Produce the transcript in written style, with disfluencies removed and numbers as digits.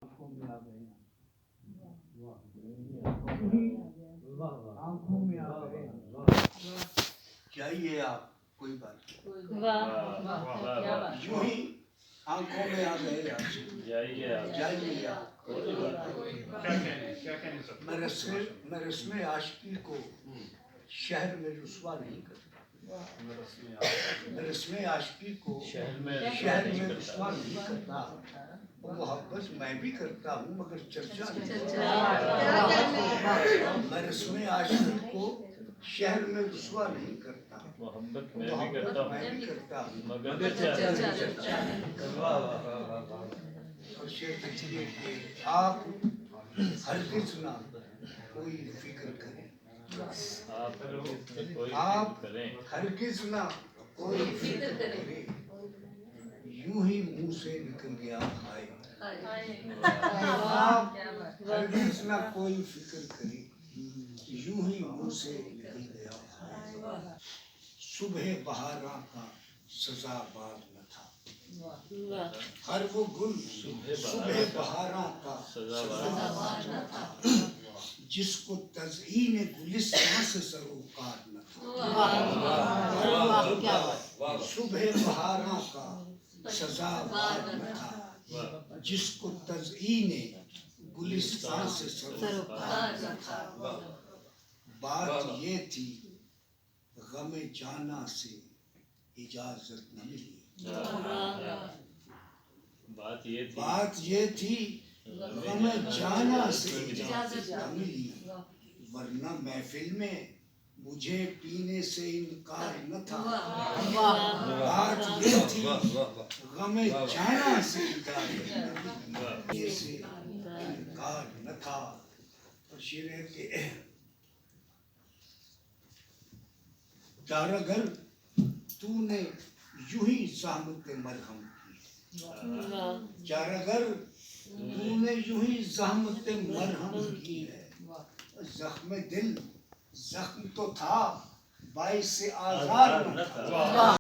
آنکھوں میں آ گئے آنکھوں میں آ گئے چاہیے آپ کوئی بات یوں ہی آنکھوں میں آ گئے جائیے آپ میں رسم عاشقی کو شہر میں رسوا نہیں کرتا میں رسم عاشقی کو شہر میں رسوا نہیں کرتا محبت میں بھی کرتا ہوں مگر چرچا نہیں میں رسم عاشقی کو شہر میں رسوا نہیں کرتا محبت میں بھی کرتا ہوں مگر چرچا اور شعر لکھیے کہ آپ ہرگز نہ کوئی فکر کریں آپ ہرگز نہ کوئی فکر کریں یوں ہی منہ سے نکل گیا ہائے آپ ہرگز نہ کوئی فکر کریں یوں ہی منہ سے نکل گیا ہائے صبح بہاراں کا سزاوار نہ تھا ہر وہ گل صبح بہاراں کا سزاوار نہ تھا جس کو تزئین گلستاں سے سروکار نہ تھا صبح بہاراں کا سزاوار نہ تھا جس کو تزئین گلستاں سے سروکار نہ تھا بات یہ تھی غم جانا سے اجازت نہ ملی بات یہ تھی غم جانا سے اجازت نہ ملی ورنہ محفل میں مجھے پینے سے انکار نہ تھا بات یہ تھی غم جانا سے اجازت نہ ملی سے انکار نہ تھا اور شعر ہے کہ چارگر تو نے یوں ہی زحمت مرہم کی چارگر تو نے یوں ہی زحمت مرہم کی ہے زخم دل زخم تو تھا باعث آزار نہ تھا